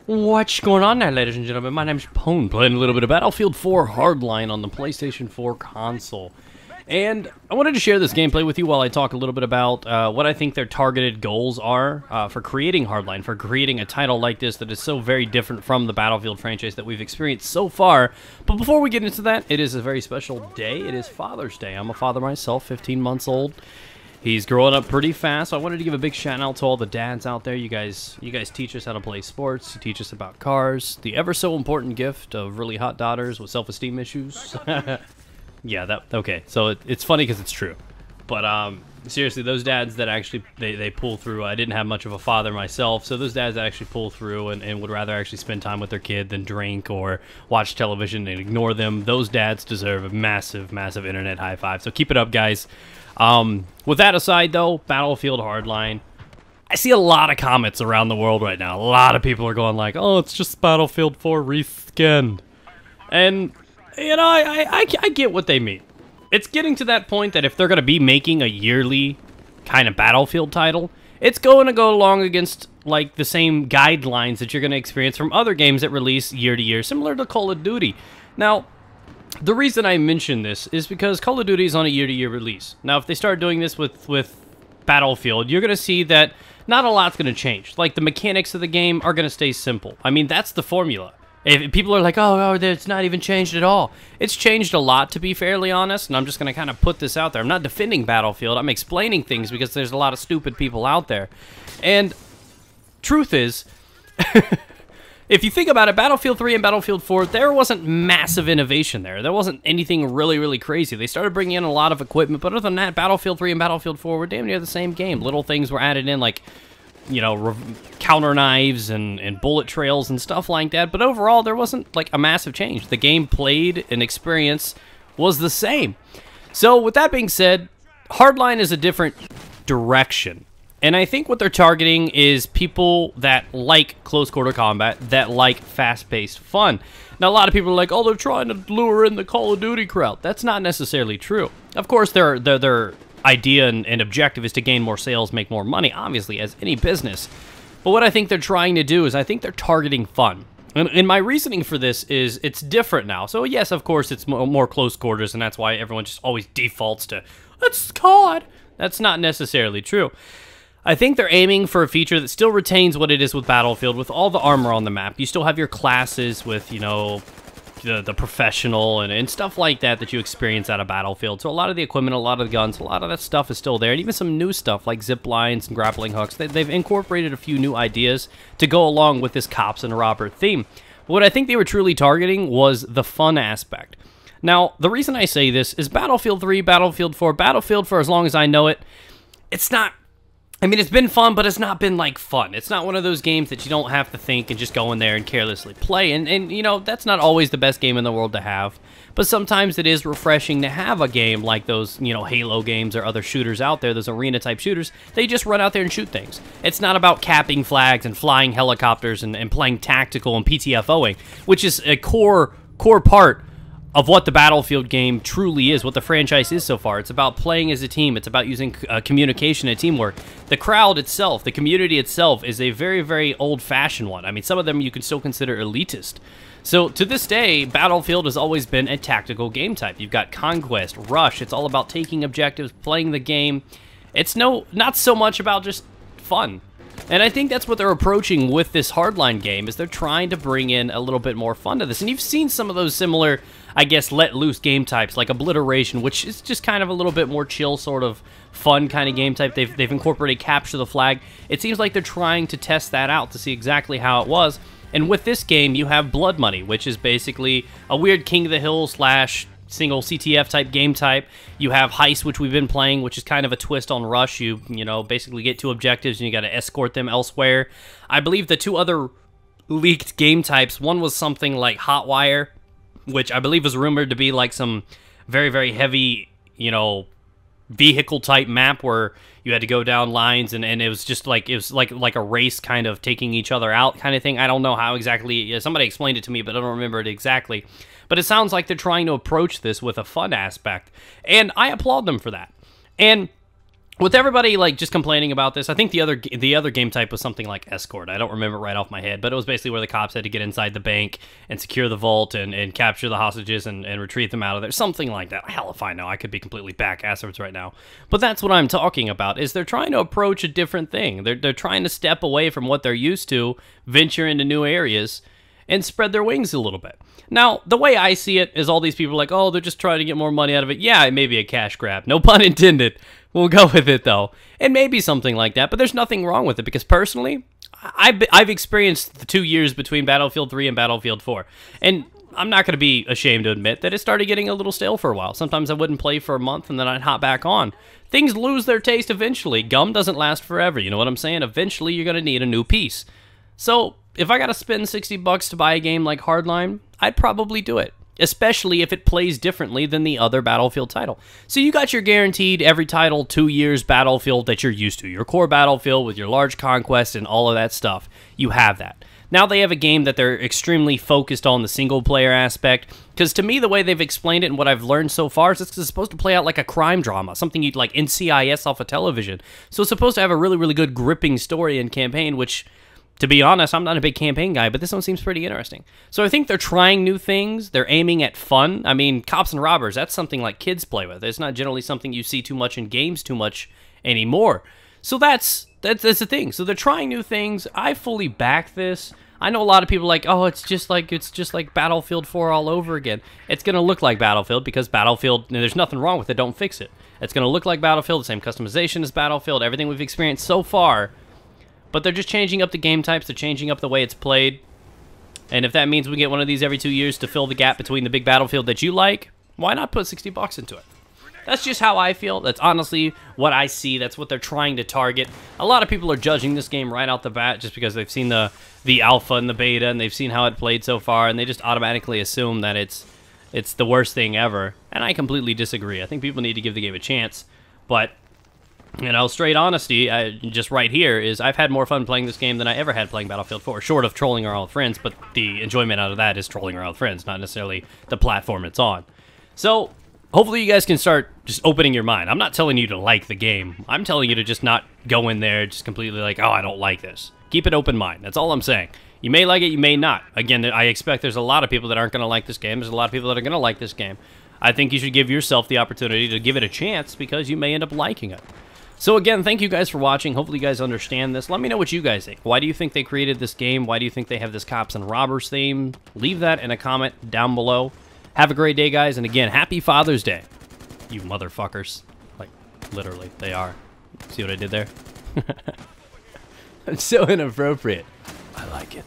What's going on there, ladies and gentlemen? My name's Pone, playing a little bit of Battlefield 4 Hardline on the PlayStation 4 console. And I wanted to share this gameplay with you while I talk a little bit about what I think their targeted goals are for creating Hardline, for creating a title like this that is so very different from the Battlefield franchise that we've experienced so far. But before we get into that, it is a very special day. It is Father's Day. I'm a father myself, 15 months old. He's growing up pretty fast, so I wanted to give a big shout out to all the dads out there. You guys teach us how to play sports. You teach us about cars. The ever so important gift of really hot daughters with self-esteem issues. Yeah, okay. So it's funny because it's true. But seriously, those dads that actually they pull through. I didn't have much of a father myself, so those dads that actually pull through and would rather actually spend time with their kid than drink or watch television and ignore them. Those dads deserve a massive, massive internet high five. So keep it up, guys. With that aside, though, Battlefield Hardline, I see a lot of comments around the world right now. A lot of people are going like, oh, it's just Battlefield 4 reskinned. And, you know, I get what they mean. It's getting to that point that if they're going to be making a yearly kind of Battlefield title, it's going to go along against, like, the same guidelines that you're going to experience from other games that release year to year, similar to Call of Duty. Now, the reason I mention this is because Call of Duty is on a year-to-year release. Now, if they start doing this with Battlefield, you're going to see that not a lot's going to change. Like, the mechanics of the game are going to stay simple. I mean, that's the formula. If people are like, oh, it's not even changed at all. It's changed a lot, to be fairly honest, and I'm just going to kind of put this out there. I'm not defending Battlefield. I'm explaining things because there's a lot of stupid people out there. And truth is... If you think about it, Battlefield 3 and Battlefield 4, there wasn't massive innovation there. There wasn't anything really, really crazy. They started bringing in a lot of equipment, but other than that, Battlefield 3 and Battlefield 4 were damn near the same game. Little things were added in, like, you know, counter knives and bullet trails and stuff like that, but overall, there wasn't, like, a massive change. The game played and experience was the same. So, with that being said, Hardline is a different direction. And I think what they're targeting is people that like close quarter combat, that like fast-paced fun. Now, a lot of people are like, oh, they're trying to lure in the Call of Duty crowd. That's not necessarily true. Of course, their idea and objective is to gain more sales, make more money, obviously, as any business. But what I think they're trying to do is I think they're targeting fun. And my reasoning for this is it's different now. So, yes, of course, it's more close quarters, and that's why everyone just always defaults to, it's COD. That's not necessarily true. I think they're aiming for a feature that still retains what it is with Battlefield, with all the armor on the map. You still have your classes with, you know, the professional and stuff like that you experience out of Battlefield. So a lot of the equipment, a lot of the guns, a lot of that stuff is still there. And even some new stuff like zip lines and grappling hooks. They've incorporated a few new ideas to go along with this cops and robber theme. What I think they were truly targeting was the fun aspect. Now, the reason I say this is Battlefield 3, Battlefield 4, Battlefield for as long as I know it, it's not... I mean, it's been fun, but it's not been, like, fun. It's not one of those games that you don't have to think and just go in there and carelessly play. And you know, that's not always the best game in the world to have. But sometimes it is refreshing to have a game like those, you know, Halo games or other shooters out there, those arena-type shooters. They just run out there and shoot things. It's not about capping flags and flying helicopters and playing tactical and PTFOing, which is a core part of what the Battlefield game truly is, what the franchise is so far. It's about playing as a team. It's about using communication and teamwork. The crowd itself, the community itself, is a very, very old-fashioned one. I mean, some of them you can still consider elitist. So, to this day, Battlefield has always been a tactical game type. You've got Conquest, Rush. It's all about taking objectives, playing the game. It's not so much about just fun. And I think that's what they're approaching with this Hardline game, is they're trying to bring in a little bit more fun to this. And you've seen some of those similar, I guess, let-loose game types, like Obliteration, which is just kind of a little bit more chill, sort of fun kind of game type. They've incorporated Capture the Flag. It seems like they're trying to test that out to see exactly how it was. And with this game, you have Blood Money, which is basically a weird King of the Hill / single CTF type game type. You have Heist, which we've been playing, which is kind of a twist on Rush. You know, basically get 2 objectives and you got to escort them elsewhere. I believe the 2 other leaked game types, one was something like Hotwire, which I believe was rumored to be like some very, very heavy, you know, vehicle type map where you had to go down lines and it was just like, it was like a race kind of taking each other out kind of thing. I don't know how exactly, somebody explained it to me, but I don't remember it exactly. But it sounds like they're trying to approach this with a fun aspect, and I applaud them for that. And with everybody like just complaining about this, I think the other game type was something like escort. I don't remember right off my head, but it was basically where the cops had to get inside the bank and secure the vault and capture the hostages and retrieve them out of there. Something like that. Hell if I know. I could be completely back-asswards right now. But that's what I'm talking about, is they're trying to approach a different thing. They're trying to step away from what they're used to, venture into new areas, and spread their wings a little bit. Now, the way I see it is all these people are like, oh, they're just trying to get more money out of it. Yeah, it may be a cash grab. No pun intended. We'll go with it, though. It may be something like that, but there's nothing wrong with it because, personally, I've experienced the 2 years between Battlefield 3 and Battlefield 4, and I'm not going to be ashamed to admit that it started getting a little stale for a while. Sometimes I wouldn't play for a month, and then I'd hop back on. Things lose their taste eventually. Gum doesn't last forever, you know what I'm saying? Eventually, you're going to need a new piece. So, if I got to spend $60 to buy a game like Hardline, I'd probably do it, especially if it plays differently than the other Battlefield title. So you got your guaranteed every title 2 years Battlefield that you're used to. Your core Battlefield with your large conquest and all of that stuff. You have that. Now they have a game that they're extremely focused on the single-player aspect, because to me, the way they've explained it and what I've learned so far is it's supposed to play out like a crime drama, something you'd like NCIS off of television. So it's supposed to have a really, really good gripping story and campaign, which, to be honest, I'm not a big campaign guy, but this one seems pretty interesting. So I think they're trying new things. They're aiming at fun. I mean, cops and robbers, that's something like kids play with. It's not generally something you see too much in games too much anymore. So that's the thing. So they're trying new things. I fully back this. I know a lot of people are like, oh, it's just like Battlefield 4 all over again. It's going to look like Battlefield because Battlefield, there's nothing wrong with it. Don't fix it. It's going to look like Battlefield, the same customization as Battlefield, everything we've experienced so far. But they're just changing up the game types. They're changing up the way it's played. And if that means we get one of these every 2 years to fill the gap between the big Battlefield that you like, why not put $60 into it? That's just how I feel. That's honestly what I see. That's what they're trying to target. A lot of people are judging this game right out the bat just because they've seen the alpha and the beta and they've seen how it played so far, and they just automatically assume that it's the worst thing ever. And I completely disagree. I think people need to give the game a chance. But, you know, straight honesty, just right here, is I've had more fun playing this game than I ever had playing Battlefield 4, short of trolling around with friends, but the enjoyment out of that is trolling around with friends, not necessarily the platform it's on. So, hopefully you guys can start just opening your mind. I'm not telling you to like the game. I'm telling you to just not go in there just completely like, oh, I don't like this. Keep an open mind. That's all I'm saying. You may like it, you may not. Again, I expect there's a lot of people that aren't going to like this game. There's a lot of people that are going to like this game. I think you should give yourself the opportunity to give it a chance because you may end up liking it. So again, thank you guys for watching. Hopefully you guys understand this. Let me know what you guys think. Why do you think they created this game? Why do you think they have this cops and robbers theme? Leave that in a comment down below. Have a great day, guys. And again, happy Father's Day. You motherfuckers. Like, literally, they are. See what I did there? It's so inappropriate. I like it.